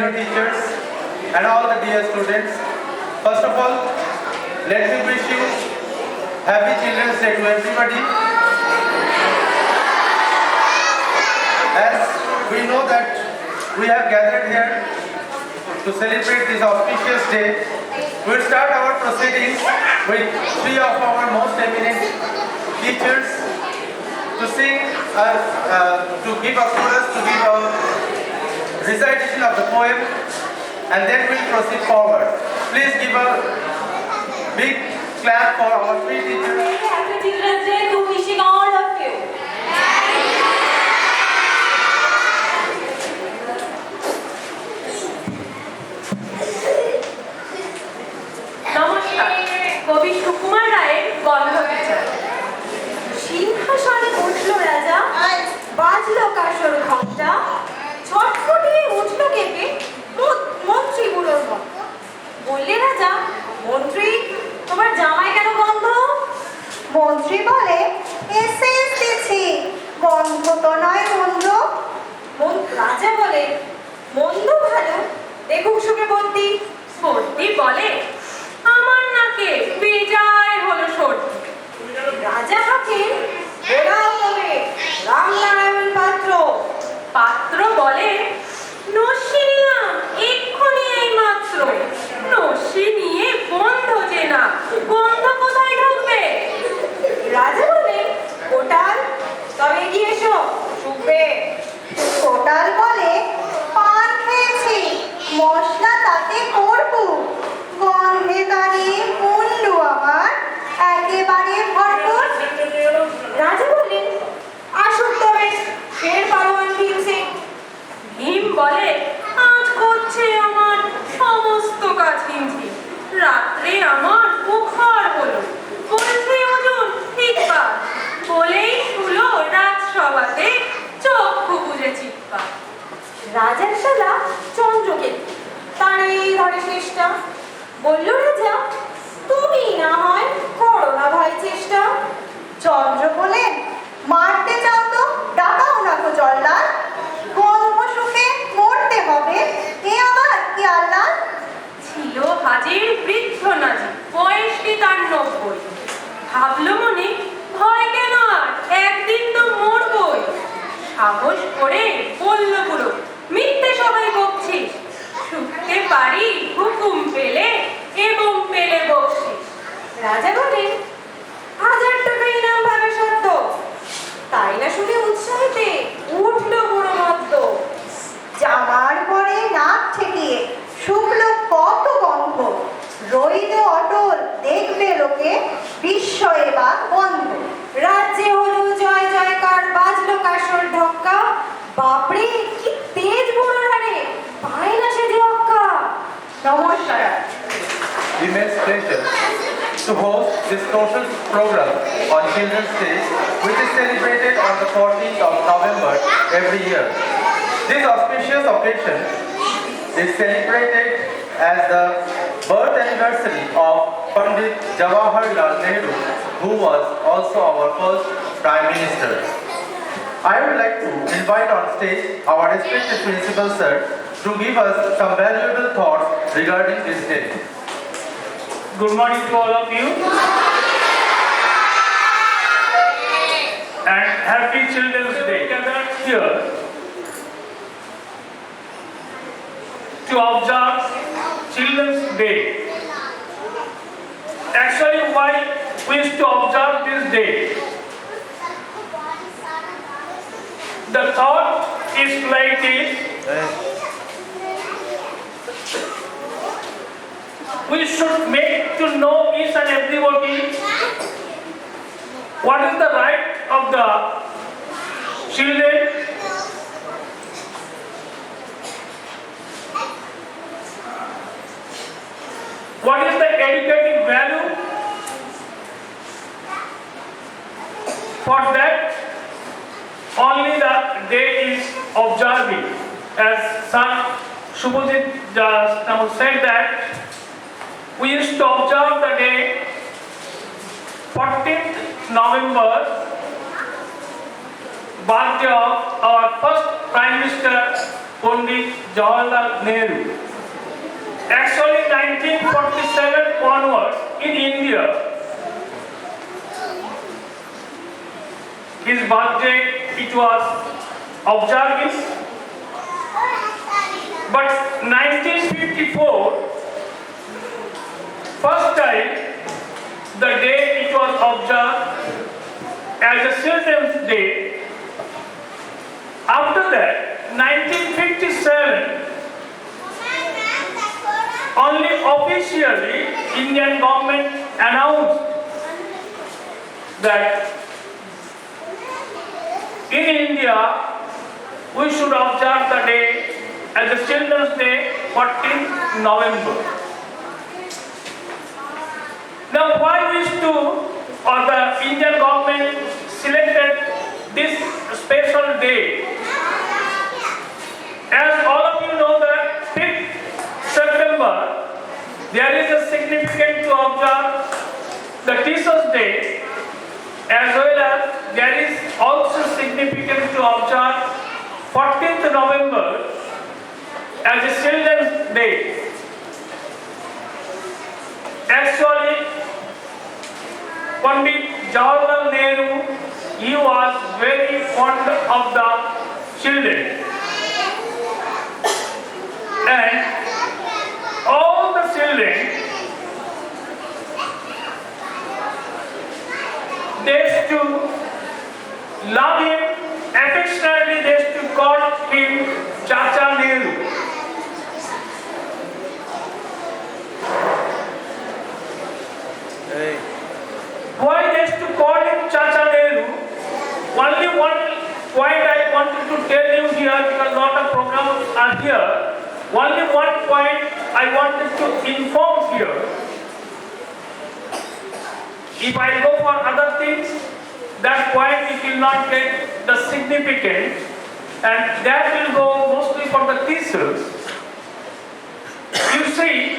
fellow teachers, and all the dear students. First of all, let me wish you Happy Children's Day to everybody. As we know that we have gathered here to celebrate this auspicious day, we'll start our proceedings with three of our most eminent teachers to sing, to give a chorus, to give a recitation of the poem, and then we'll proceed forward. Please give a big clap for our three teachers. Happy Children's Day to wishing all of you. নমস্কার, কবি সুকুমার রায়ের গল্প বিচার। সিংহাসনে উঠল রাজা, বাজলো কাসর ঘণ্টা, ছটফটিয়ে উঠল কেঁপে মন্ত্রীগুলোর মত। বললে রাজা, মন্ত্রী তোমার জামাই কেন গন্ধ? মন্ত্রী বলে, এসেন্স দিছি, গন্ধ তো নয় মন্দ। রাজা বলে, মন্দ ভালো, দেখুক সুখে বন্দি। সর্দি বলে, আমার নাকে বেজায় হলো সর্দি। রাজা হাঁকেন, ওরাও বলে, রামনারায়ণ পাত্র। পাত্র বলে, নস্যি নিলাম এক্ষুনি এই মাত্র। নস্যি নিয়ে বন্ধ যে না, গন্ধ কোথায় ঢুকবে? রাজা বলে, কোটাল তবে এগিয়ে এসো, শুকবে। কোটাল বলে, পান খেয়েছি, মশলা তাতে করবো, গন্ধে তারে মুন্ডু আমার একেবারে ভরপুর। রাজা বললেন, আসুন তবে ফের পারোয়ান ভীম সিং। ভীম বলে, আজ করছে আমার সমস্ত কাজ হিমঝিম। রাত্রে আমার বুখার হলো, বলছে ওজন ঠিকবার। বলেই শুলো রাজসভাতে চক্ষু বুঝে চিৎকার। রাজার শালা চন্দ্রকেতু তারই ধরে শেষটা। বলল রাজা, তুমি না হয় করো না ভাই চেষ্টা। চন্দ্র বলেন, মারতে চাও তো ডাকাও না তো জল্লাদ, গল্প শুকে মরতে হবে, এ আবার কি আল্লাহ। ছিল হাজির বৃদ্ধ নাজি, বয়স কি তার 90। ভাবলো মনে, ভয় কেন আর, একদিন তো মরবই। সাহস করে বলল পুরো, মিথ্যে সবাই বকছিস, শুকতে পারি হুকুম পেলে এবং পেলে বকছিস। রাজা বলেন, 1000 টাকা ইনাম ভাবে সত্য। তাই না শুনে উৎসাহিতে উঠল বুড়ো মদ্য। জামার পরে নাক ঠেকিয়ে শুকলো কত গন্ধ, রইল অটল দেখবে লোকে, বিস্ময়ে বা বন্ধ। রাজ্যে হলো জয় জয়কার, বাজলো কাসর ঢক্কা। বাপরে কি তেজ বুড়ো হারে, পায় না সে যে অক্কা। নমস্কার। Immense pleasure to host this social program on Children's Day, which is celebrated on the 14th of November every year. This auspicious occasion is celebrated as the birth anniversary of Pandit Jawaharlal Nehru, who was also our first Prime Minister. I would like to invite on stage our respected Principal Sir to give us some valuable thoughts regarding this day. Good morning to all of you, and Happy Children's Day. Gathered here to observe Children's Day. Actually, why we used to observe this day? The thought is like this: we should make to know each and everybody what is the right of the children, what is the educative value. For that only the day is observing, as Son Shubhajit just now said that we used to observe the day 14th November, birthday of our first Prime Minister Pandit Jawaharlal Nehru. Actually, 1947 onwards in India, his birthday it was observed. But 1954, first time the day it was observed as a Children's Day. After that, 1957, only officially Indian government announced that in India we should observe the day as the Children's Day, 14th November. Now why we or the Indian government selected this special day? As all of you know that 5th September, there is a significant to observe the Teachers' Day, as well as there is also significant to observe 14th November as a Children's Day. Actually, Pandit Jawaharlal Nehru, he was very fond of the children. And all the children, they used to love him, affectionately they used to call him Chacha Nehru. Why they used to call him Chacha Nehru? Only one point I wanted to tell you here, because a lot of programs are here. Only one point I wanted to inform here. If I go for other things, that point it will not get the significance, and that will go mostly for the teachers. You see,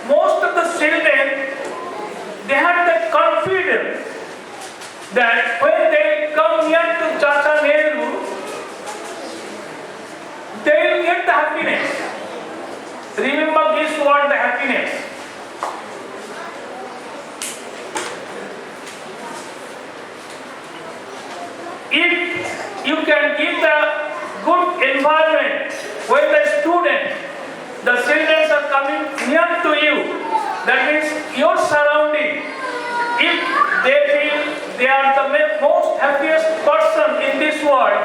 most of the children, they have that confidence that when they come here to Chacha Nehru, they will get the happiness. Remember this word, the happiness. If you can give the good environment where the student, the children are coming near to you, that means your surrounding, if they feel they are the most happiest person in this world,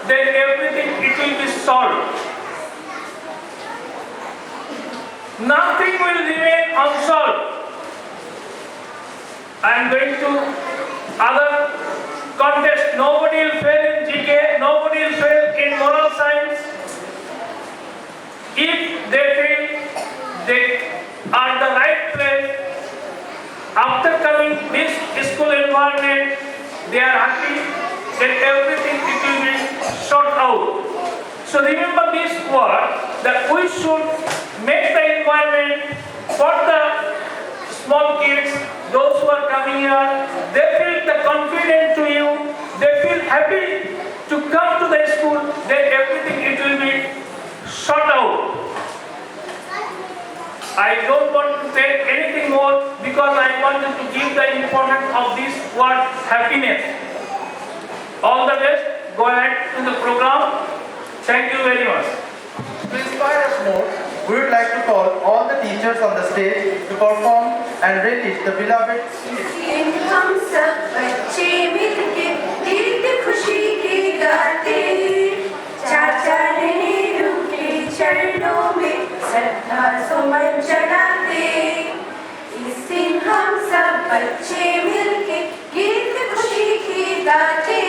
then everything it will be solved. Nothing will remain unsolved. I am going to other contest. Nobody will fail in GK, nobody will fail in moral science. If they feel they are the right place, after coming this school environment, they are happy, then everything it will be sorted out. So remember this word, that we should make the environment for the small kids, those who are coming here, they feel the confident to you, they feel happy to come to the school, then everything it will be sorted out. I don't want to say anything more because I wanted to give the importance of this word happiness. All the best. Go ahead to the program. Thank you very much. To inspire us more, we would like to call all the teachers on the stage to perform and relish the beloved हम सब बच्चे मिलके गीत खुशी के गाते, चाचा नेहरू के चरणों में श्रद्धा सुमन चढ़ाते। इस दिन हम सब बच्चे मिलके गीत खुशी के गाते,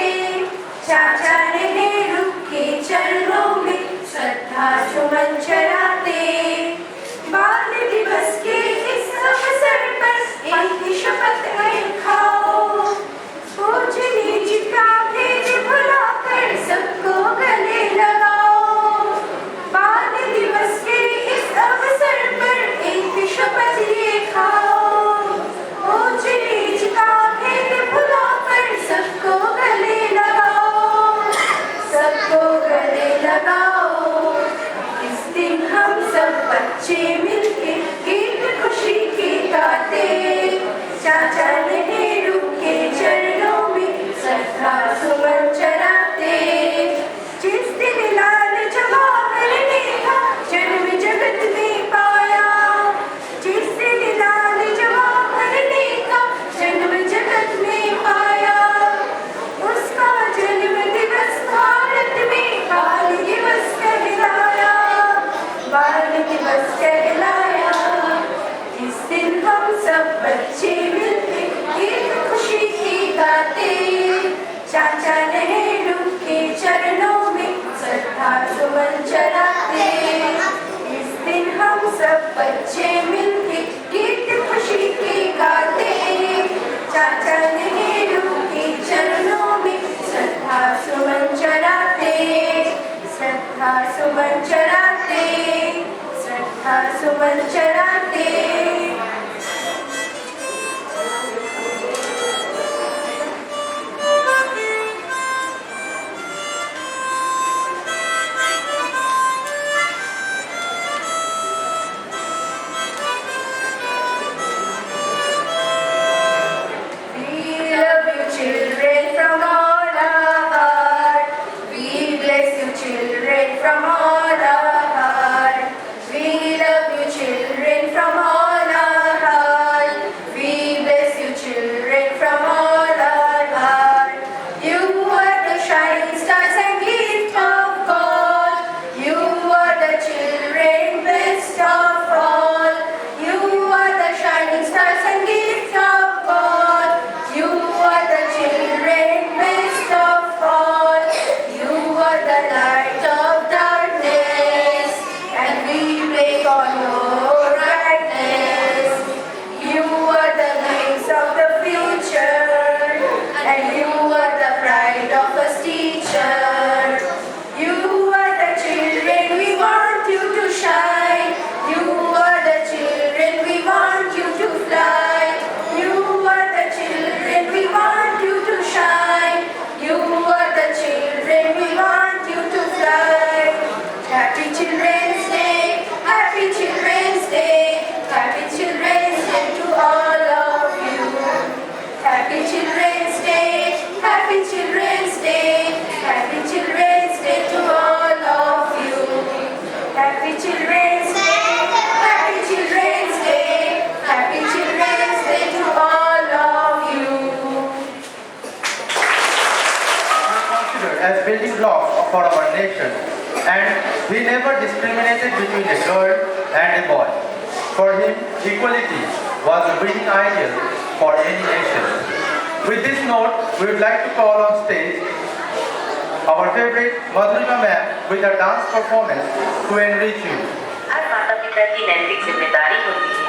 चाचा नेहरू के चरणों में श्रद्धा सुमन चढ़ाते। बाल दिवस के इस अवसर पर एक शपथ है खाओ, ऊंच नीच का भेद भुलाकर सबको गले लगाओ। बाल दिवस के इस अवसर पर एक शपथ ये खाओ, ऊंच नीच का भेद भुलाकर सबको गले लगाओ, सबको गले दिवस कहलाया। इस दिन हम सब बच्चे मिलके गीत खुशी की गाते, चाचा नेहरू के चरणों में श्रद्धा सुमन चढ़ाते। इस दिन हम सब बच्चे मिलके गीत खुशी की गाते, चाचा नेहरू के चरणों में श्रद्धा सुमन चढ़ाते, श्रद्धा सुमन चढ़ाते, श्रद्धा सुमन चढ़ाते। As building blocks for our nation, and he never discriminated between a girl and a boy. For him, equality was a winning ideal for any nation. With this note, we would like to call on stage our favorite Madhurima ma'am with a dance performance to enrich you. हर माता पिता की नैतिक जिम्मेदारी होती है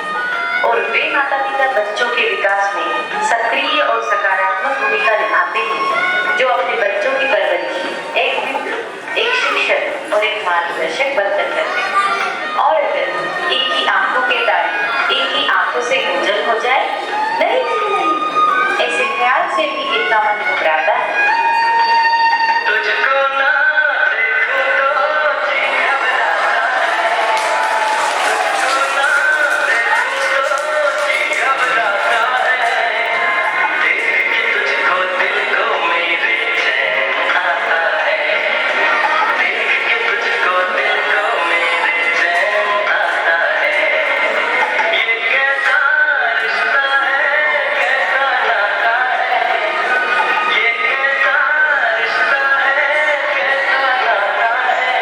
और वे माता पिता बच्चों के विकास में सक्रिय और सकारात्मक भूमिका निभाते हैं, जो अपने बच्चों की परवरिश एक मित्र, एक शिक्षक और एक मार्गदर्शक बनकर करते हैं। और अगर एक ही आंखों के तारे एक ही आंखों से ओझल हो जाए, नहीं नहीं नहीं, ऐसे ख्याल से भी इतना मन घबराता है। तुझको ना देखूं तो जी घबराता है, तुझको ना देखूं तो जी घबराता है, देख के तुझको दिल को मेरे चैन आता है, देख के तुझको दिल को मेरे चैन आता है। ये कैसा रिश्ता है, कैसा नाता है, ये कैसा रिश्ता है, कैसा नाता है,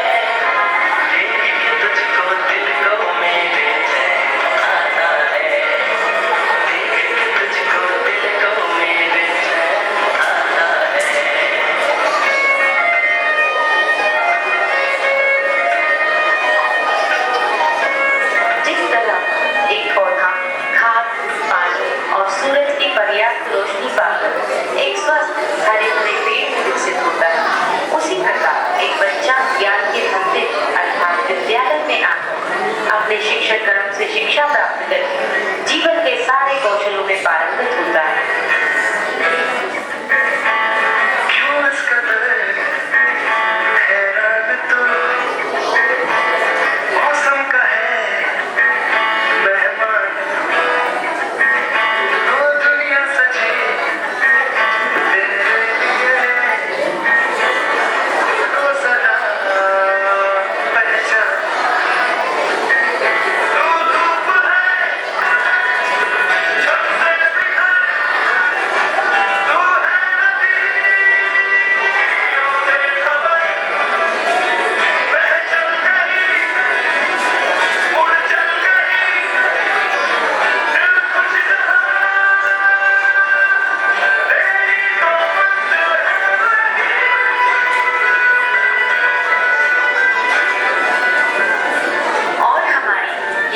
देख के तुझको दिल को मेरे चैन आता है, देख के तुझको दिल को मेरे चैन आता है। जिस तरह एक पौधा खाद, पानी और सूरज की पर्याप्त रोशनी पाकर एक स्वस्थ हरे भरे पेड़ में विकसित होता है, उसी प्रकार एक बच्चा ज्ञान के मंदिर अर्थात विद्यालय में आकर अपने शिक्षक कर्म से शिक्षा प्राप्त कर जीवन के सारे कौशलों में पारंगत होता है। क्यों इस कदर हैरान तू मौसम का है मेहमान, वो दुनिया सजी तेरे लिए, वो सदा पहचान, तू धूप है, जब से दिखा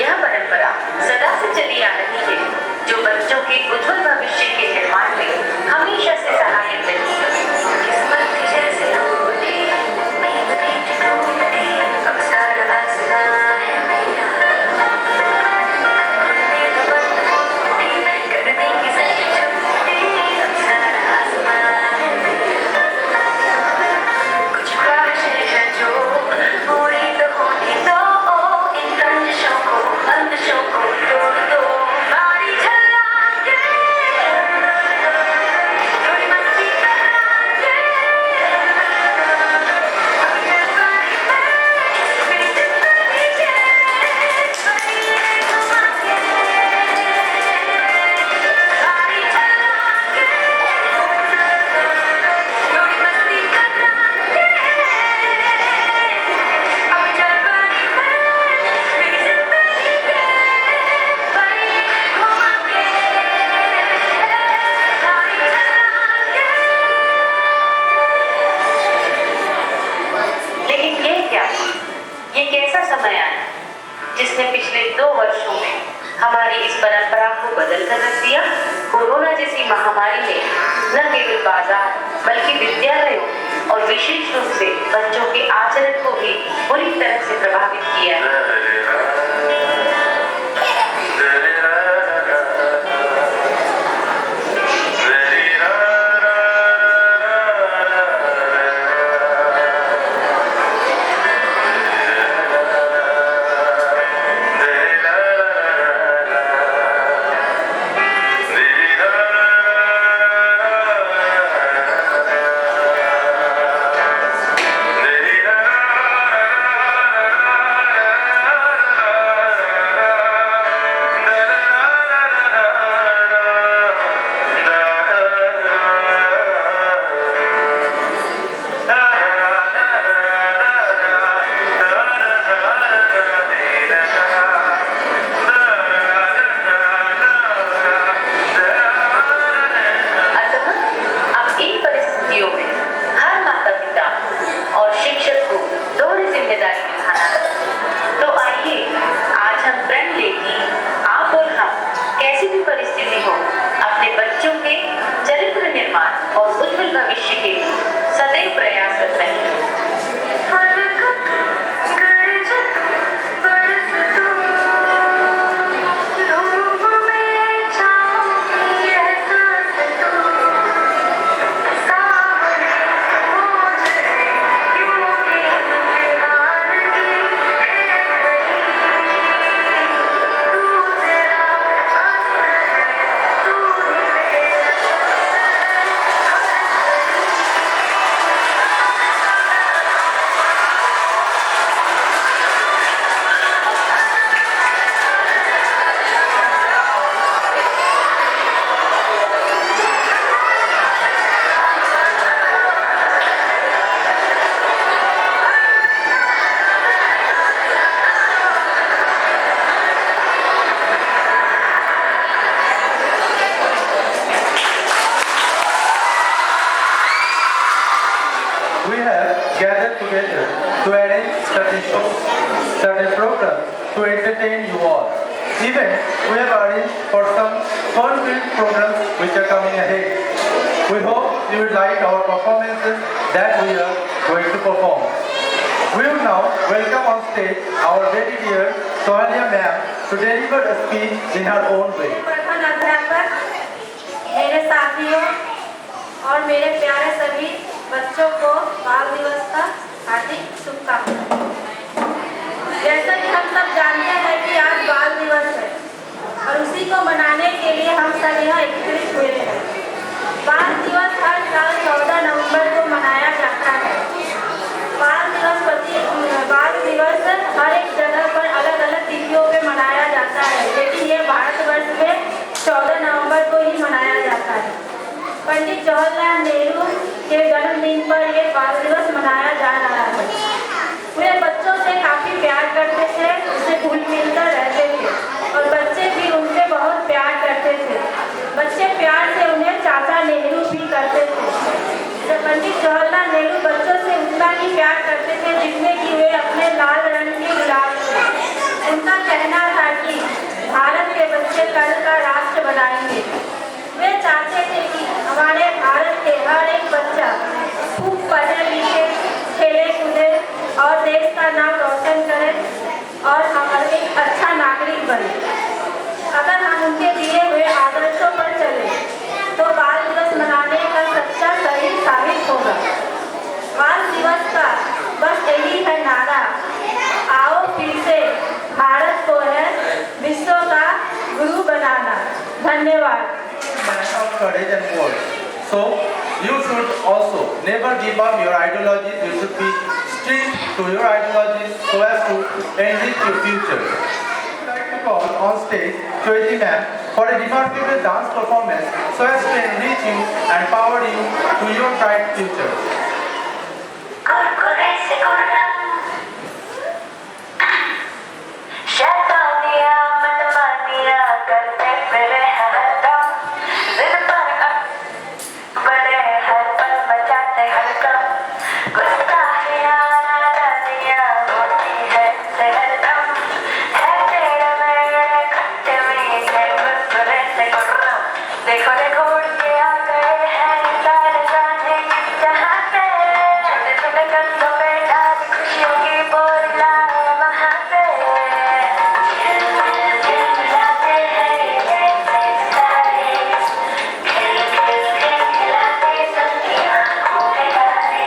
यह परंपरा सदा से चली आ रही है, जो बच्चों के उज्जवल भविष्य के निर्माण में हमेशा से सहायक रही है। किस्मत जैसे होती अक्सर हंसना है मेरा, करने की सच्ची छुट्टी अक्सर हंसना है मेरा। कुछ ख्वाहिशें हैं जो पूरी तो होनी तो इन बंदिशों को तोड़ दो। मारी छलांगे, थोड़ी मस्ती करांगे, अपने बारे में मेरी जिंदगी के बड़ी घुमाके। मारी छलांगे, थोड़ी मस्ती करांगे, अब जवानी में मेरी जिंदगी के बड़ी घुमाके। मारी छलांगे। लेकिन ये क्या, ये कैसा समय आया जिसने पिछले 2 वर्षों में हमारी इस परंपरा को बदल कर रख दिया। कोरोना जैसी महामारी ने न केवल बाजार बल्कि विद्यालयों और विशेष रूप से बच्चों के आचरण को भी बुरी तरह से प्रभावित किया है। certain programs to entertain you all. Even we have arranged for some fun-filled programs which are coming ahead. We hope you will like our performances that we are going to perform. We will now welcome on stage our very dear Sohalia ma'am to deliver a speech in her own way. प्रधान अध्यापक, मेरे साथियों और मेरे प्यारे सभी बच्चों को बाल दिवस का हार्दिक शुभकामनाएं। जैसा कि हम सब जानते हैं कि आज बाल दिवस है और उसी को मनाने के लिए हम सब यहाँ एकत्रित हुए हैं। बाल दिवस हर साल 14 नवंबर को मनाया जाता है। बाल दिवस हर एक जगह पर अलग अलग तिथियों पे मनाया जाता है, लेकिन ये भारतवर्ष में 14 नवंबर को ही मनाया जाता है। पंडित जवाहरलाल नेहरू के जन्मदिन पर ये बाल दिवस मनाया जा रहा है। वे बच्चों से काफ़ी प्यार करते थे, उनसे घुल मिलकर रहते थे और बच्चे भी उनसे बहुत प्यार करते थे। बच्चे प्यार से उन्हें चाचा नेहरू भी करते थे। पंडित जवाहरलाल नेहरू बच्चों से उतना ही प्यार करते थे जिसमें कि वे अपने लाल रंग के गुलाब थे। उनका कहना था विश्व का गुरु बनाना। धन्यवाद। Man of courage and bold. So, you should also never give up your ideologies. You should be strict to your ideologies so as to enrich your future. I would like to call on stage Shweti ma'am for a remarkable dance performance so as to enrich you and power you to your bright future. देखो देखो उड़ के आ गए हैं सारे जाने जहाँ से छोटे छोटे कदमों पे डाल खुशियों की बोला वहाँ से खिलाते हैं ऐसे सारे खिलाते सबकी आँखों में डाले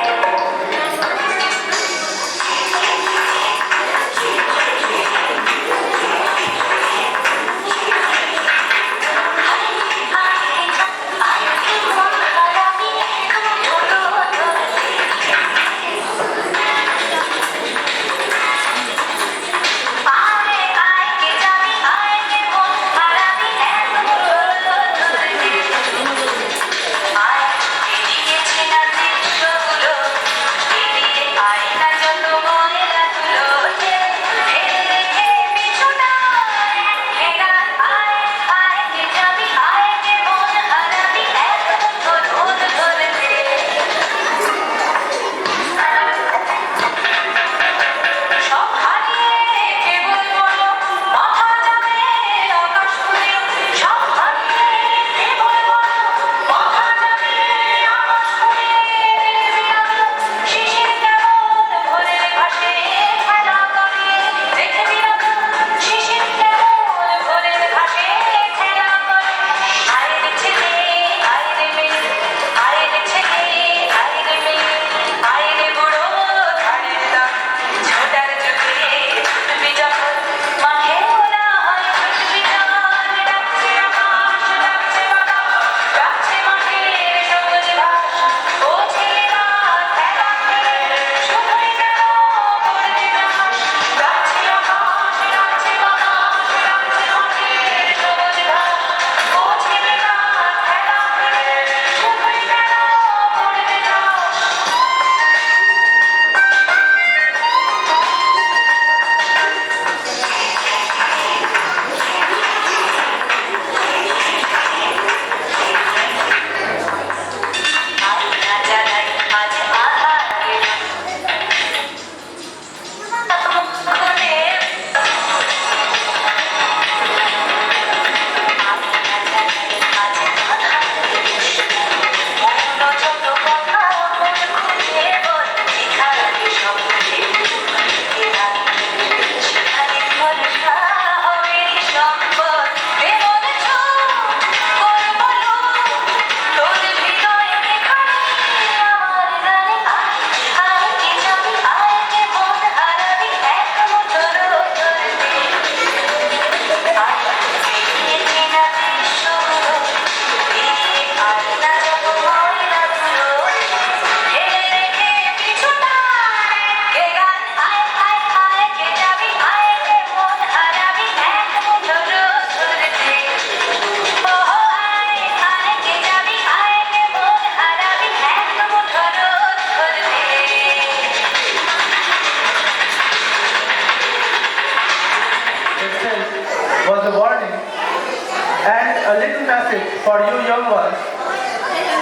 Was a warning and a little message for you young ones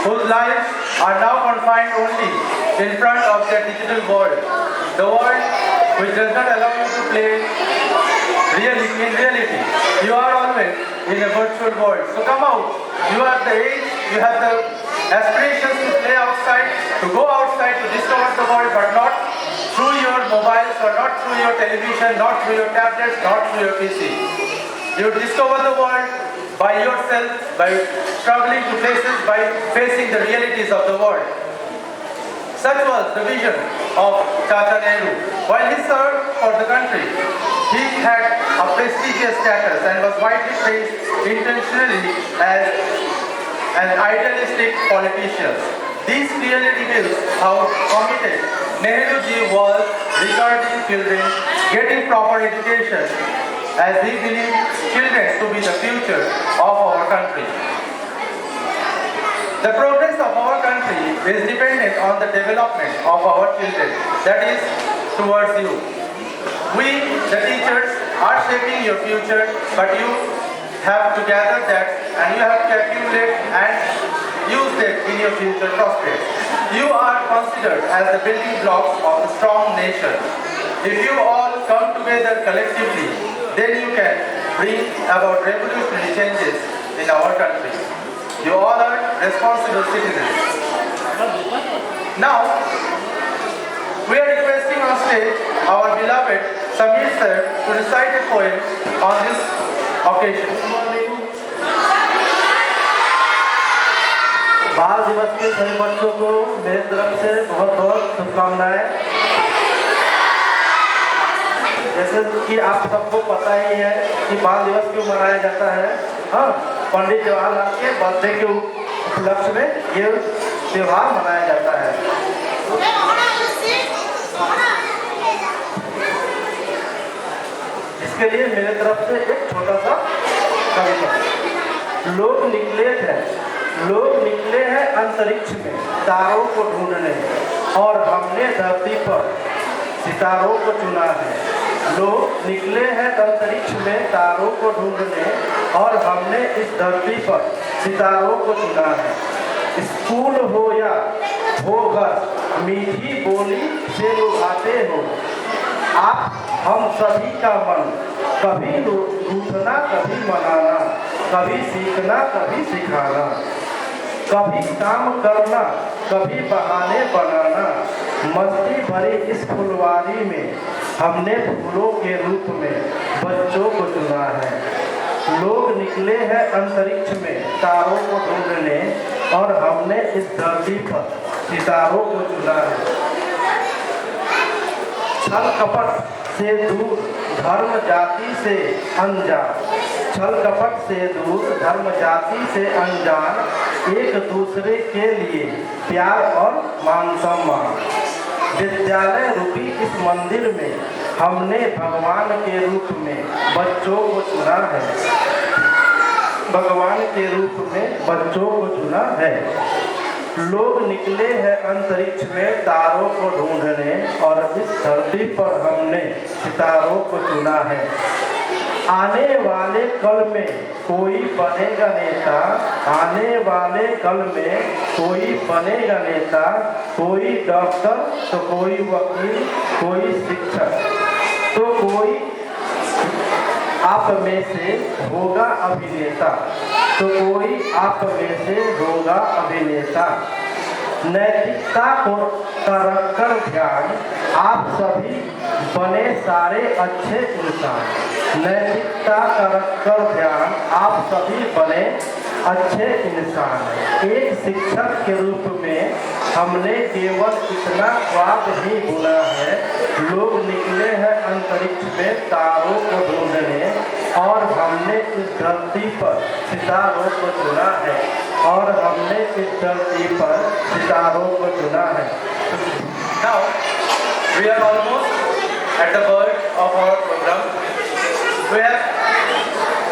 whose lives are now confined only in front of their digital world. The world which does not allow you to play really in reality. You are always in a virtual world. So come out. You have the age, you have the aspirations to play outside, to go outside to discover the world, but not through your mobiles or not through your television, not through your tablets, not through your PC. You discover the world by yourself, by traveling to places, by facing the realities of the world. Such was the vision of Chacha Nehru while he served for the country. He had a prestigious status and was widely praised intentionally as an idealistic politician. This clearly reveals how committed Nehruji was regarding children getting proper education, as he believed children to be the future of our country. The progress of our country is dependent on the development of our children, that is, towards you. We, the teachers, are shaping your future, but you have to gather that and you have to accumulate and use them in your future prospects. You are considered as the building blocks of a strong nation. If you all come together collectively, then you can bring about revolutionary changes in our country. You all are responsible citizens. Now, we are requesting on stage our beloved Samir sir to recite a poem on this occasion. बाल दिवस के सभी बच्चों को मेरे तरफ से बहुत बहुत शुभकामनाएं। जैसे कि आप सबको पता ही है कि बाल दिवस क्यों मनाया जाता है। हाँ, पंडित जवाहरलाल के बर्थडे के उपलक्ष्य में ये त्योहार मनाया जाता है। इसके लिए मेरे तरफ से एक छोटा सा कविता। लोग निकले हैं अंतरिक्ष में तारों को ढूंढने, और हमने धरती पर सितारों को चुना है। लोग निकले हैं अंतरिक्ष में तारों को ढूंढने, और हमने इस धरती पर सितारों को चुना है। स्कूल हो या हो घर, मीठी बोली से लुभाते हो आप हम सभी का मन। कभी रूठना कभी मनाना, कभी सीखना कभी सिखाना, कभी काम करना कभी बहाने बनाना। मस्ती भरी इस फुलवारी में हमने फूलों के रूप में बच्चों को चुना है। लोग निकले हैं अंतरिक्ष में तारों को ढूंढने, और हमने इस धरती पर सितारों को चुना है। छल कपट से दूर धर्म जाति से अनजान, छल कपट से दूर धर्म जाति से अनजान, एक दूसरे के लिए प्यार और मान सम्मान। विद्यालय रूपी इस मंदिर में हमने भगवान के रूप में बच्चों को चुना है। भगवान के रूप में बच्चों को चुना है। लोग निकले हैं अंतरिक्ष में तारों को ढूंढने, और इस धरती पर हमने सितारों को चुना है। आने वाले कल में कोई बनेगा नेता, आने वाले कल में कोई बनेगा नेता, कोई डॉक्टर तो कोई वकील, कोई शिक्षक तो कोई आप में से होगा अभिनेता, तो कोई आप में से होगा अभिनेता। नैतिकता को रखकर ध्यान आप सभी बने सारे अच्छे इंसान। नैतिकता का रखकर ध्यान आप सभी बने अच्छे इंसान। एक शिक्षक के रूप में हमने केवल इतना ख्वाब ही बुना है। लोग निकले हैं अंतरिक्ष में तारों को ढूंढने, और हमने इस धरती पर सितारों को चुना है, और हमने इस धरती पर सितारों को चुना है। Now, we are almost at the verge of our program. We have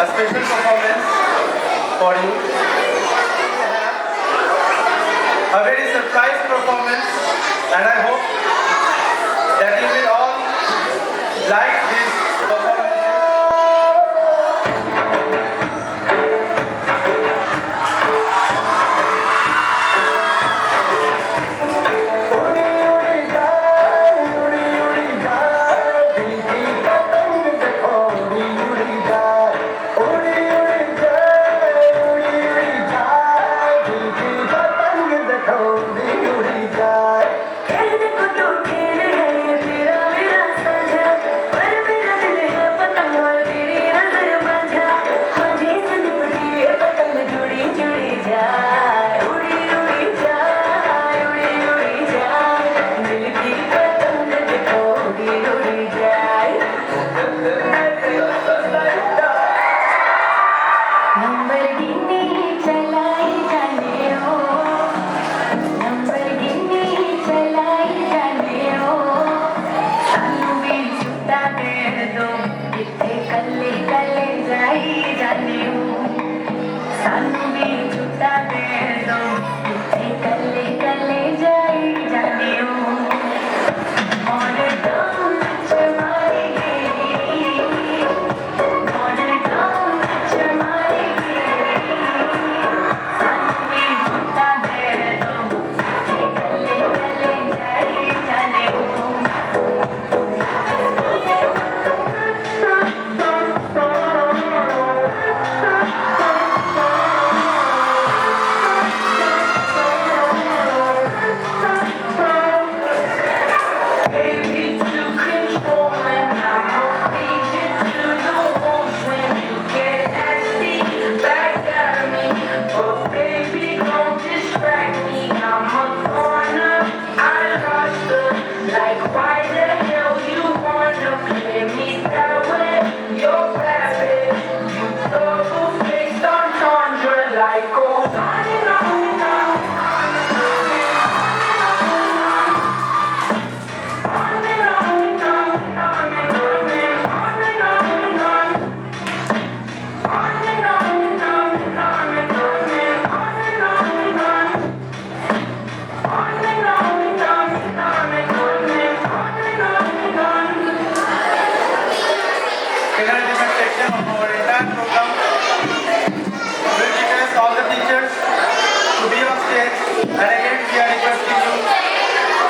a special performance for you. We have a very surprise performance, and I hope that you will all like this performance. खेलने को तो खेल है, तेरा मेरा साझा, पर मेरा जाई जाने सानू भी छुट्टा दे दो कल्ले कल्ले जाई जाने और डाउन चमारी और डाउन चमारी सानू भी छुट्टा दे दो कल्ले कल्ले जाई जाने Like why the hell you wanna play me that way? You're savage, you double-faced entendre like goes on and on and on. On and on and on and on and on and on and on and on. On and on and on and on and on and on and on and on. On and on and on and on and on and on and on and on. Penultimate section of our entire program will request all the teachers to be on stage, and again we are requesting you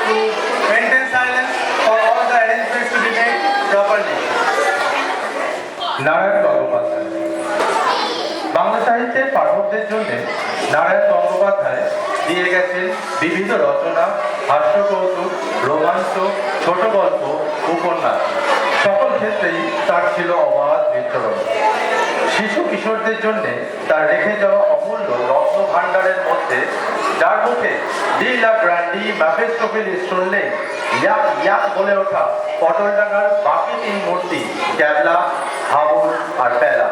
to maintain silence for all the arrangements to be made properly. Narayan Gangopadhyay Bangla সাহিত্যের পাঠকদের জন্য নারায়ণ গঙ্গোপাধ্যায় দিয়ে গেছেন বিবিধ রচনা, হাস্যকৌতুক, রোমাঞ্চ, ছোট গল্প, উপন্যাস। সকল ক্ষেত্রেই তার ছিল অবাধ বিচরণ। শিশু কিশোরদের জন্য তার রেখে যাওয়া অমূল্য রত্ন ভাণ্ডারের মধ্যে যার মুখে ডি লা ব্র্যান্ডি ম্যাফেস্টোফিলিস শুনলে ইয়াক ইয়াক বলে ওঠা পটলডাঙ্গার বাকি তিন মূর্তি ক্যাবলা, হাবুল আর প্যালা।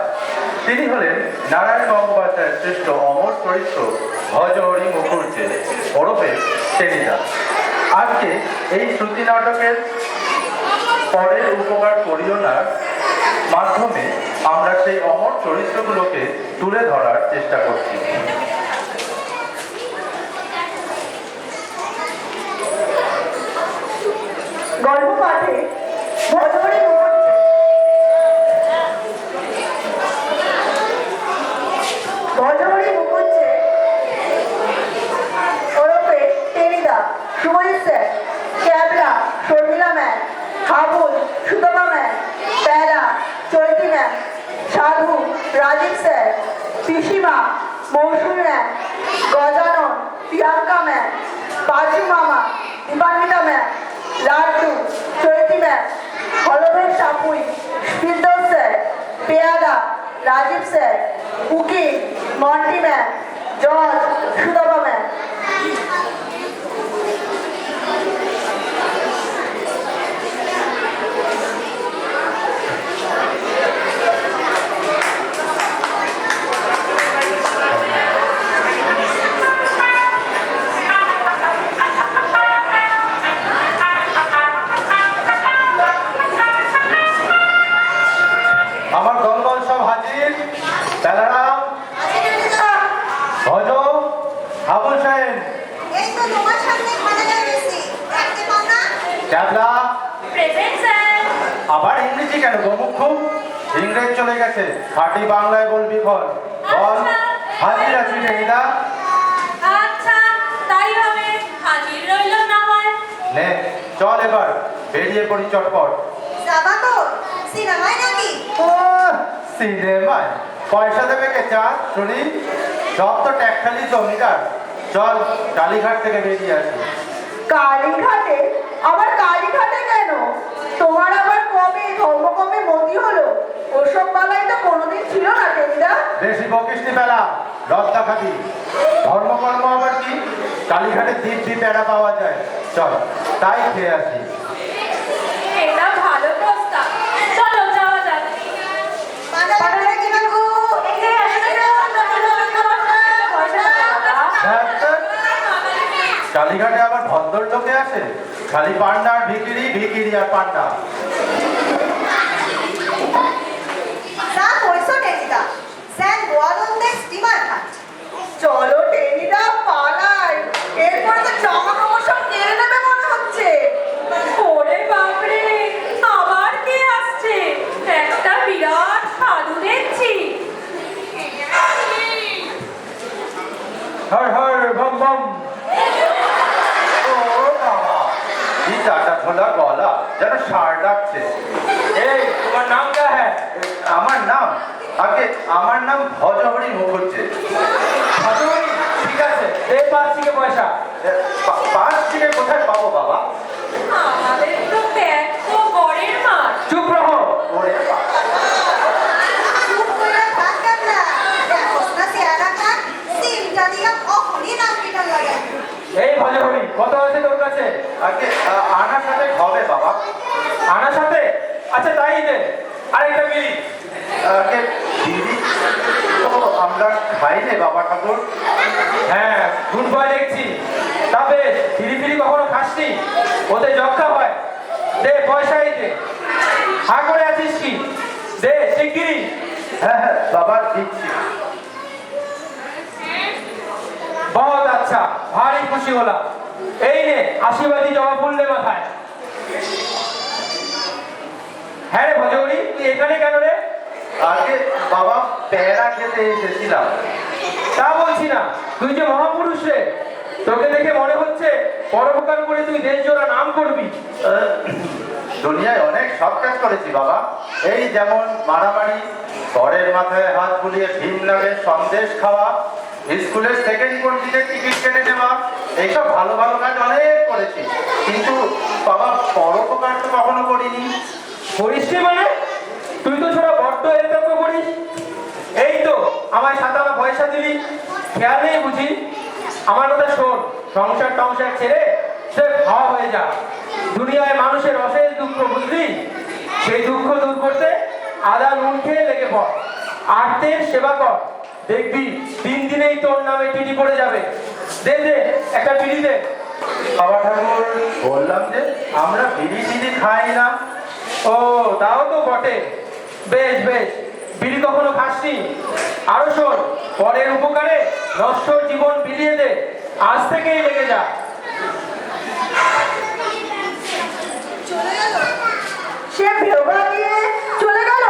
তিনি হলেন নারায়ণ গঙ্গোপাধ্যায়ের শ্রেষ্ঠ অমর চরিত্র ভজহরি মুখুর্জে ওরফে টেনিদা। আজকে এই শ্রুতি নাটকের পরের উপকার করিও না মাধ্যমে আমরা সেই অমর চরিত্রগুলোকে তুলে ধরার চেষ্টা করছি। গল্প পাঠে ভজহরি মুখুজ্জে ওরফে Tenida, Sumajit sir, Kyabla, Sharmila ma'am, Habul, Sutapa ma'am, Pyala, Chaiti ma'am, Sadhu, Rajib sir, পিসিমা, মৌসুমী ম্যাম, গজানন, প্রিয়াঙ্কা ম্যাম, পাঁচু মামা, দীপান্বিতা ম্যাম, লাড্ডু, চৈতি ম্যাম, হলভের সাপুই, ফিরদৌস স্যার, পেয়াদা, রাজীব স্যার, উকিল, মন্টি ম্যাম, জজ, সুতপা ম্যাম। আমার দলবল সব হাজির। প্যালারাম, ভজ, হাবুল সাহেব, এই তো তোমার সামনে খানা যাচ্ছে, দেখতে পাও না? ক্যাবলা। Present sir. আবার ইংরেজি কেন গোমুখ? ইংরেজ চলে গেছে, খাঁটি বাংলায় বলবি খন। বল, হাজির আছি টেনিদা। আচ্ছা তাই হবে, হাজির রইল না হয়। নে চল এবার বেরিয়ে পড়ি চটপট। যাবা তো সিনেমায় নাকি? সিনেমায় পয়সা দেবে কে চা শুনি? সব তো ট্যাক্সালি জমিদার। চল কালীঘাট থেকে বেরিয়ে আসি। কালীঘাটে? আবার কালীঘাটে কেন? তোমার আবার কবে ধর্মকমে মতি হলো? ওসব বালাই তো কোনোদিন ছিল না টেনিদা। বেশি বকিসনি বেলা, লজ্জা খাবি। ধর্মকর্ম আবার কি? কালীঘাটে দিব্যি পেড়া পাওয়া যায়, চল তাই খেয়ে আসি। এটা ভালো প্রস্তাব, চলো যাওয়া যাক। কালীঘাটে আবার ভদ্রলোকে আসে, খালি পান্ডা আর ভিকিরি, ভিকিরি আর পান্ডা। না কইছো বম। ও বাবা, কি চাটা খোলা গলা, যেন ষাঁড় ডাকছে। এই তোমার নাম क्या है? আমার নাম আগে আমার নাম ভজহরি মুখুজ্জে। ভজহরি? ঠিক আছে, এই 5 থেকে পয়সা। 5 থেকে কোথায় পাবো বাবা? আমাদের তো ব্যাগ তো গড়ের মাঠ। চুপ রহো। ওরে বাবা, চুপ করে থাকবেন না। দেখোস না চেহারা খান, সিম জানিয়া অখনই নাম পিটান লাগাই। এই ভজহরি, কত আছে তোর কাছে? আগে আনার সাথে হবে বাবা। আনার সাথে? আচ্ছা তাই দে। আরেকটা বিড়ি। আগে দিদি তো আমরা খাই রে বাবা ঠাকুর। হ্যাঁ, গুড বয় দেখছি। তা বেশ, ফিরি ফিরি কখনো খাসনি? ওতে যক্ষা হয়। দে পয়সাই দে। হা করে আছিস কি? দে শিগগিরি। হ্যাঁ হ্যাঁ বাবা দিচ্ছি। बहुत अच्छा, भारी खुशी होला। এই নে আশীর্বাদী জবা ফুল লে মাথায়। হ্যাঁ রে ভজহরি, তুই এখানে কেন রে? আগে বাবা প্যারা খেতে এসেছিলাম। তা বলছি না, তুই যে মহাপুরুষ রে, তোকে দেখে মনে হচ্ছে পরোপকার করে তুই দেশ জোড়া নাম করবি। দুনিয়ায় অনেক সব কাজ করেছি বাবা। এই যেমন মারামারি, পরের মাথায় হাত বুলিয়ে ভীম লাগে সন্দেশ খাওয়া, স্কুলের সেকেন্ড পর্যায়ে টিকিট কেটে নেওয়া, এইসব ভালো ভালো কাজ অনেক করেছি। কিন্তু বাবা পরোপকার তো কখনো করিনি। করিস নি মানে? তুই তো ছোড়া বড্ড এরকম করিস। এই তো আমায় 7 আনা পয়সা দিলি, খেয়াল নেই বুঝি? আমার কথা শোন, সংসার টংসার ছেড়ে সে খাওয়া হয়ে যা। দুনিয়ায় মানুষের অশেষ দুঃখ বুঝলি? সেই দুঃখ দূর করতে আদা নুন খেয়ে লেগে পড়, আর্তের সেবা কর, দেখবি 3 দিনেই তোর নামে চিঠি পড়ে যাবে। দে দে একটা বিড়ি দে। বাবা ঠাকুর বললাম যে আমরা বিড়ি টিড়ি খাই না। ও তাও তো বটে। বেশ বেশ, বিড়ি কখনো খাসনি? আরো শোন, পরের উপকারে নশ্বর জীবন বিলিয়ে দে, আজ থেকেই লেগে যা। চলে গেল। সে ভেবা দিয়ে চলে গেল।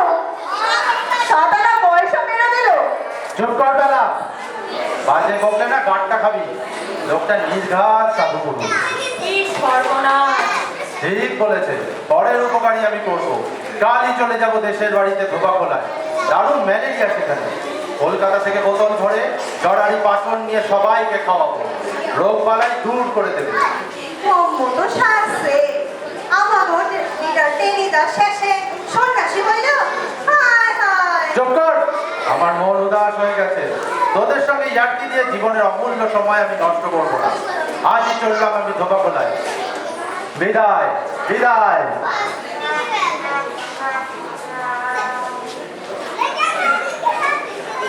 7 আনা পয়সা মেরে দিল। চুপ কর বেলা, বাজে বললে না গাঁটটা খাবি। লোকটা নির্ঘাত সাধু করুন। কি সর্বনাশ! ঠিক বলেছে, পরের উপকারী আমি করবো। কালই চলে যাব দেশের বাড়িতে ধোপা খোলায়। দারুণ ম্যালেরিয়া সেখানে। কলকাতা থেকে বোতল ধরে জরারি পাচন নিয়ে সবাইকে খাওয়াবো। রোগ বালাই দূর করে দেবে। মতো সারছে। আমার টেনিদা শেষে সন্ন্যাসী হইল। হায় হায়। চুপ কর, আমার মন উদাস হয়ে গেছে। তোদের সঙ্গে ইয়ার্কি দিয়ে জীবনের অমূল্য সময় আমি নষ্ট করবো না। আজই চললাম আমি ধোপা খোলায়। বিদায় বিদায়।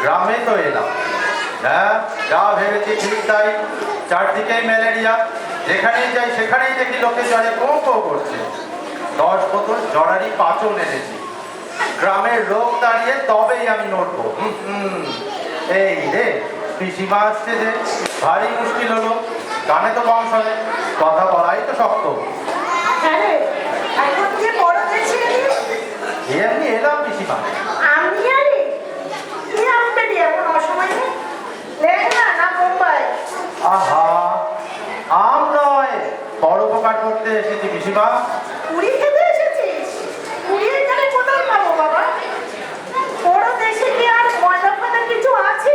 গ্রামে তো এলাম। হ্যাঁ, যা ভেবেছি ঠিক তাই। চারদিকেই ম্যালেরিয়া, যেখানেই যাই সেখানেই দেখি লোকে জ্বরে কো কো করছে। 10 বোতল জরারি পাচন এনেছি। গ্রামের রোগ দাঁড়িয়ে তবেই আমি নড়বো। এই রে, পিসিমা আসছে যে, ভারী মুশকিল হলো। গানে তো বংশ হবে, কথা বলাই তো শক্ত। হ্যাঁ রে, এখন যে বড় দেখছিলি? এমনি এলাম পিসিমা। আমি আরে কি আমতে দিয়ে এমন অসময়ে? লেখা না মুম্বাই। আহা, আম নয়, পরোপকার করতে এসেছি পিসিমা। পুরী খেতে এসেছিস? পুরীর এখানে কোথায় পাবো বাবা? বড় দেশে কি আর মজা ফাজা কিছু আছে?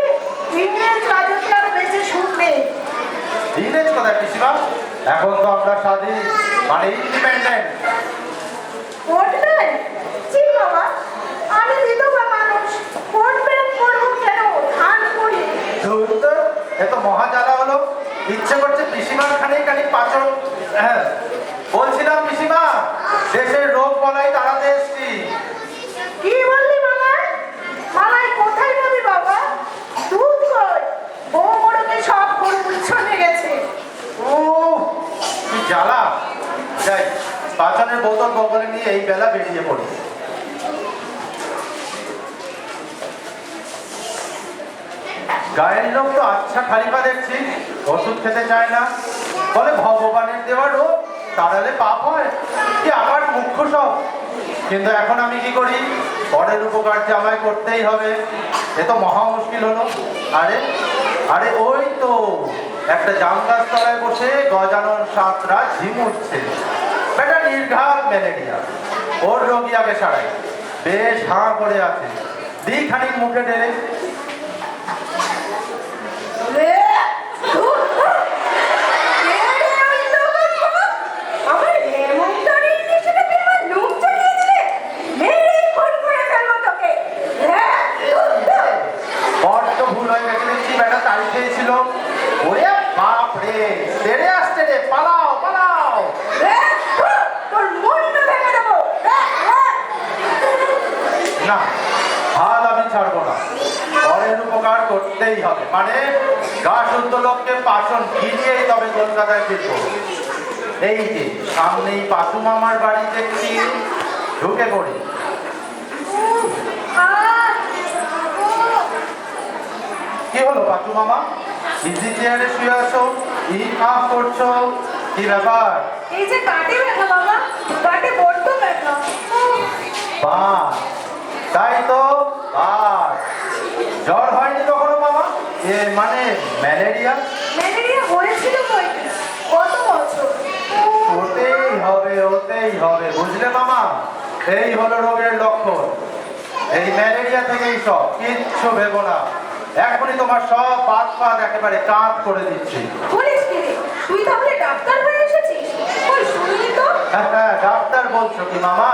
ইংরেজ রাজত্ব আর বেঁচে শুনবে। ইংরেজ কোথায় পিসিমা? এখন তো আমরা স্বাধীন, মানে ইন্ডিপেন্ডেন্ট। উঠবে? জি বাবা, আমি বিধবা মানুষ। উঠবে করবো কেন? ধান করি। ধুর তো, এ তো মহা জ্বালা হলো। ইচ্ছে করছে পিসিমার খানিক খানিক পাচন। হ্যাঁ, বলছিলাম পিসিমা, দেশের রোগ বলাই তাড়াতে এসছি। কি বললি মালাই? মালাই কোথায় পাবি বাবা? দুধ কই? বউ বড়কে সব গরু উচ্ছনে গেছে। ও কি জ্বালা। যাই, পাচনের বোতল বগলে নিয়ে এই বেলা বেরিয়ে পড়ি। গায়ের লোক তো আচ্ছা খালিপা দেখছি, ওষুধ খেতে চায় না, বলে ভগবানের দেওয়া রোগ, তাড়ালে পাপ হয়, কি আবার মুখ্য সব। কিন্তু এখন আমি কি করি? পরের উপকার যে আমায় করতেই হবে। এ তো মহা মুশকিল হলো। আরে আরে ওই তো একটা জাম গাছ তলায় বসে গজানন সাঁতরা ঝিমুচ্ছে। বেটা নির্ঘাত ম্যালেরিয়া, ওর রোগী আগে সারাই, বেশ হাঁ করে আছে, দি খানিক মুখে ঢেলে। আমার হেমন্তরীর নেশাটা পেয়ে আমার লোম চড়িয়ে দিলে, মেরেই খুন করে ফেলবো তোকে। বড্ড ভুল হয়ে গেছে দেখছি, বেটা তাড়ি খেয়েছিল। ওরে বাপ রে, তেড়ে আসছে রে, পালাও পালাও। তোর মুন্ডু ভেঙে দেবো। না, হাল আমি ছাড়বো না, পরের উপকার করতেই হবে। মানে গা শুদ্ধ লোককে পাচন ফিরিয়েই তবে কলকাতায় ফিরবো। এই যে সামনেই পাশু মামার বাড়ি দেখছি, ঢুকে পড়ি। কি হলো পাশু মামা, ইজি চেয়ারে শুয়ে আছো, করছো, কি ব্যাপার? এই যে কাটে ব্যথা বাবা, কাটে বড্ড ব্যথা। বাস, তাই তো বাস। জ্বর হয়নি কখনো মামা? মানে ম্যালেরিয়া? ম্যালেরিয়া হয়েছিল কই, কত বছর। হতেই হবে, হতেই হবে, বুঝলে মামা? এই হলো রোগের লক্ষণ। এই ম্যালেরিয়া থেকেই সব, কিচ্ছু ভেবো না। এখনই তোমার সব বাদ পাত একেবারে কাজ করে দিচ্ছি। বলিস কি রে, তুই তাহলে ডাক্তার হয়ে এসেছিস? ওই শুনলি তো। হ্যাঁ, ডাক্তার বলছো কি মামা?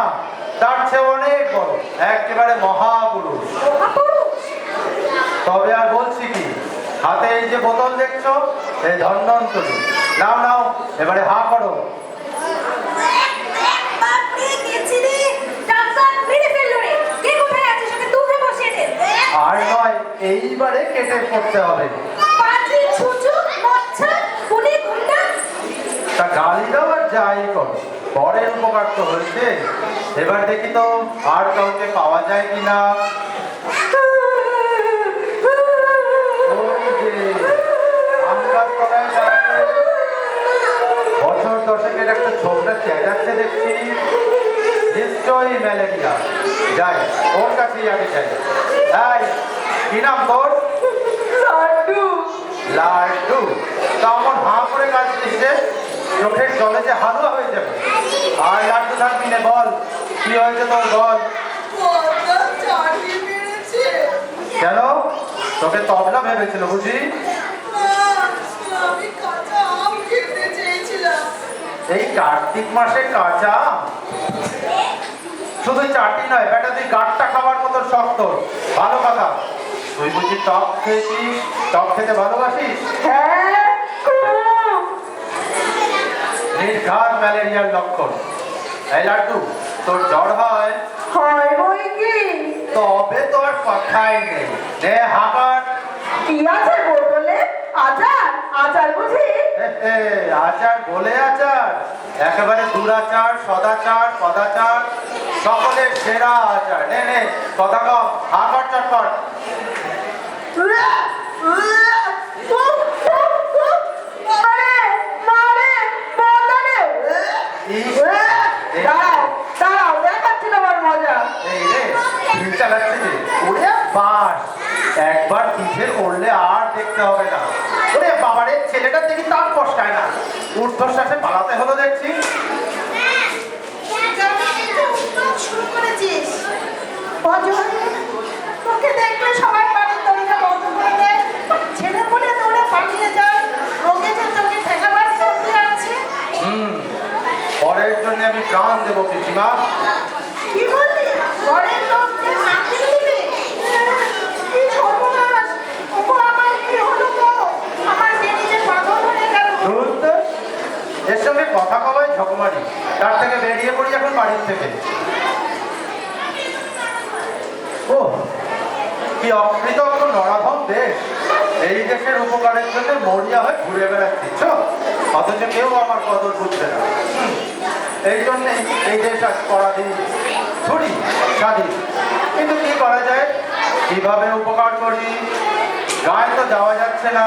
তার চেয়ে অনেক বড়, একেবারে মহাপুরুষ। মহাপুরুষ? তবে আর বলছি কি, হাতে এই যে বোতল দেখছো, এই ধন্বন্তরী। নাও নাও, এবারে হা করো। আর নয়, এইবারে কেটে পড়তে হবে। তা গালি দাও আর যাই করো, পরের উপকার তো হয়েছে। এবার দেখি তো আর কাউকে পাওয়া যায় কিনা। বছর দশেকের একটা ছোটটা চেঁচাচ্ছে দেখছি, নিশ্চয়ই ম্যালেরিয়া। যাই, ওর কাছেই আগে যাই। এই, কি নাম তোর? লাড্ডু। লাড্ডু? তা আমার হাঁ করে কাজ দিচ্ছে, চোখের জলে যে হালুয়া হয়ে যাবে। আর লাড্ডু থাকবি না, বল কি হয়েছে তোর, বল। কেন, তোকে তবলা ভেবেছিল বুঝি? এই কার্তিক মাসে কাঁচা শুধু চাটি নয় বেটা, তুই গাঁটটা খাবার মতো শক্ত। ভালো কথা, তুই বুঝি টক খেয়েছিস? টক খেতে ভালোবাসিস? নির্ঘাত ম্যালেরিয়ার লক্ষণ। এই লাড্ডু, তোর জ্বর হয়? তবে তোর কথাই নেই, নে হাঁকার। কি আছে বোতলে? আচার? আচার বুঝি? আচার বলে আচার, একেবারে দুরাচার, সদাচার, পদাচার, সকলের সেরা আচার। নে নে, কথা কম, হাঁকার চটপট। একবার পিঠে করলে আর দেখতে হবে না। ওরে বাবারে, ছেলেটা দেখি তার কষ্টায় না, ঊর্ধ্বশ্বাসে পালাতে হলো দেখছি। শুরু করেছিস? তোকে দেখলে সবাই বাড়ির দরজা বন্ধ করে দেয়, ছেলে বলে দৌড়ে পালিয়ে যায়। রোগে যে তোকে ঠেকাবার শক্তি আছে। পরের জন্য আমি প্রাণ দেবো পিসিমা। কি বললি? ঘরের লোককে মাকে দিবি? কি সর্বনাশ! ওগো, আমার কি হলো গো? আমার বেটি যে পাগল হয়ে গেল। এর সঙ্গে কথা কবাই ঝকমারি, তার থেকে বেরিয়ে পড়ি এখন বাড়ির থেকে। ও কি অকৃতজ্ঞ নরাধম দেশ! এই দেশের উপকারের জন্য মরিয়া হয়ে ঘুরে বেড়াচ্ছিস, অথচ কেউ আমার কদর বুঝবে না। এই জন্যে এই দেশ আজ পরাধীন, ছুরি স্বাধীন। কিন্তু কি করা যায়, কিভাবে উপকার করি? গায়ে তো যাওয়া যাচ্ছে না,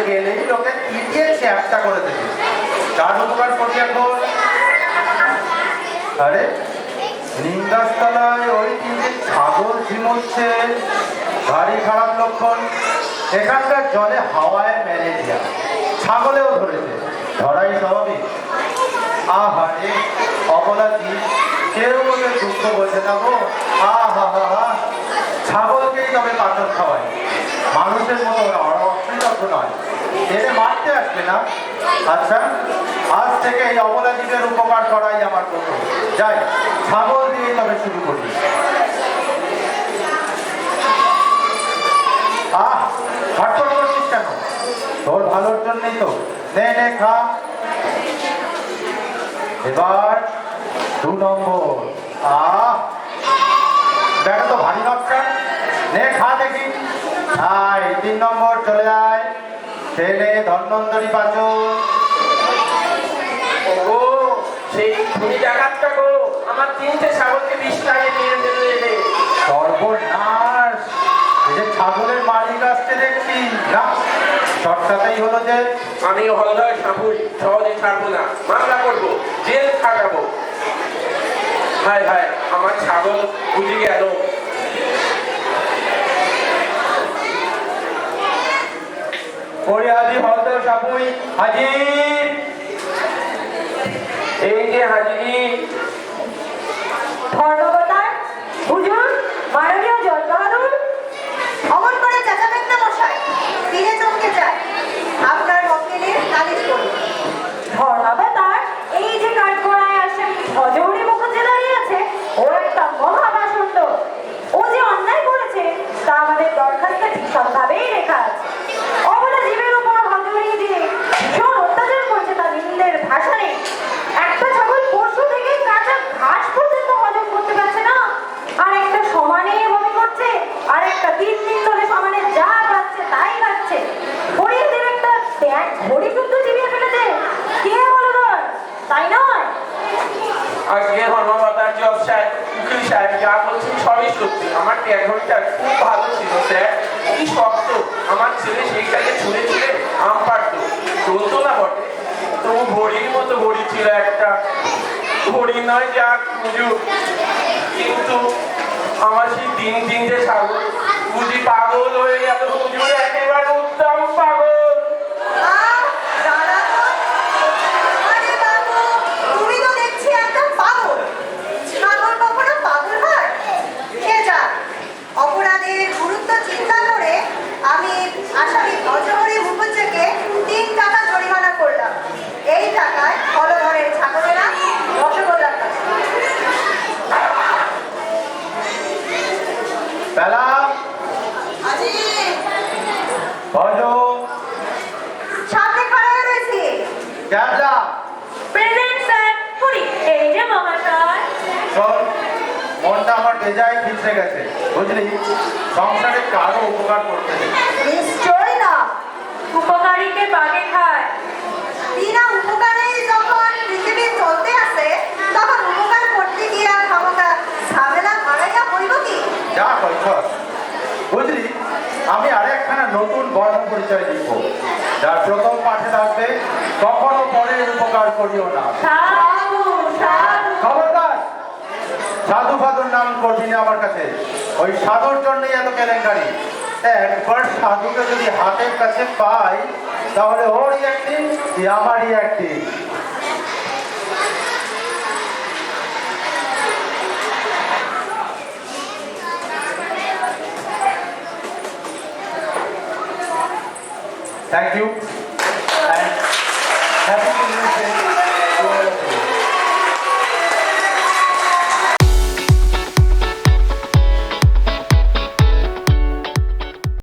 গেলেই লোকে পিটিয়ে চ্যাপটা করে দেবে। কার উপকার করি এখন? আরে নিম গাছতলায় ওই তিনটে ছাগল ঝিমোচ্ছে, ভারী খারাপ লক্ষণ। এখানকার জলে হাওয়ায় ম্যালেরিয়া, ছাগলেও ধরেছে, ধরাই স্বাভাবিক। আহারে অবলা জীব, কেউ ওদের দুঃখ বোঝে না গো। আহা, ছাগলকেই তবে পাচন খাওয়ায়, মানুষের মতো অকৃতজ্ঞ নয়, এনে মারতে আসবে না। আচ্ছা, আজ থেকে এই অবলা জীবের উপকার করাই আমার প্রথম। যাই, ছাগল দিয়ে তবে শুরু করি। হটফট করছিস কেন? তোর ভালোর জন্যই তো। নে নে খা। এবার 2 নম্বর। দেখো তো ভারী নকশা, নে খা দেখি। 3 নম্বর চলে আয়, ছেলে ধন্বন্তরী পাচন। ও সেই ধনী ডাকাতটা গো, আমার 3টে ছাগলকে 20 টাকা নিয়ে এলে। সর্বনাশ, এই যে ছাগলের মালিক আসতে দেখছি না, শর্টটাতেই হলো যে আমি হলদয় সাপুই, সহজে ছাড়বো না, মামলা করবো, জেল খাটাবো। হায় হায়, আমার ছাগল বুঝে গেল। পরিহাদি হলদর সাপুই হাজির। এই যে হাজির। ধর্মবতার হুজুর, মাননীয় জল বাহাদুর, অমন করে চেঁচাবেন না মশাই, ফিরে চমকে যায়। আপনার ওকিলের নালিশ করুন। ধর্মবতার, এই যে কাঠগড়ায় আসে ভজৌরি মুখোজ্জে দাঁড়িয়ে আছে, ও একটা মহাভাষণ্ড। ও যে অন্যায় করেছে তা আমাদের দরখাস্তে ভীষণভাবেই লেখা আছে। অবলা জীবের উপর হজৌরি দিয়ে ভীষণ অত্যাচার করছে তা নিন্দের ভাষণে। একটা ছাগল পশু থেকে কাঁচা ঘাস পর্যন্ত হজম করতে পারছে না, আর একটা সমানে বমি করছে, আর একটা 3 দিন ধরে সমানে যা খাচ্ছে তাই খাচ্ছে। হরিণদের একটা ঘড়ি শুদ্ধ চিবিয়ে ফেলেছে। কে বলো তোর? তাই নয়? আজকে ধর্মবতার জজ সাহেব, উকিল সাহেব যা বলছেন সবই সত্যি। আমার ট্যাগটা খুব ভালো ছিল স্যার, কি শক্ত। আমার ছেলে সেইটাকে ছুঁড়ে ছুঁড়ে আম পারতো, চলতো না বটে, তবু ঘড়ির মতো ঘড়ি ছিল একটা। ঘড়ি নয় যা খুঁজু, কিন্তু আমার সেই 3টে ছাগল বুঝি পাগল হয়ে গেল হুজুর, একেবারে উত্তম পাগল। তুমি তো দেখছি একদম পাগল। ছাগল কখনো পাগল হয়? কে জানে? অপরাধের গুরুত্ব চিন্তা করে আমি আসামি ভজহরি মুখোজ্জেকে 3 টাকা জরিমানা করলাম। এই টাকায় হলধরের ছাগলেরা রসগোল্লা খাচ্ছে। বেলা আজি ভজ সামনে খড়া হয়ে রয়েছি। ক্যাবলা প্রেজেন্ট স্যার। পুরি, এই যে মহাশয়। শোন, মনটা আমার বেজায় খিচড়ে গেছে, বুঝলি? সংসারে কারো উপকার করতে নেই। নিশ্চয় না। উপকারীকে বাগে খায়। বিনা উপকারে যখন পৃথিবী চলতে আসে, তখন উপকার করতে গিয়ে ক্ষমতা ঝামেলা বাড়াইয়া হইব কি? যা কর, বুঝলি? আমি আরেকখানা নতুন বর্ণ পরিচয় লিখব, যার প্রথম পাঠে থাকবে কখনো পরের উপকার করিও না। সাধু, সাধু। খবরদার, সাধু ফাধুর নাম করবি না আমার কাছে। ওই সাধুর জন্যই এত কেলেঙ্কারি। একবার সাধুকে যদি হাতের কাছে পাই, তাহলে ওরই একদিন, আমারই একদিন। Thank you and happy to meet you.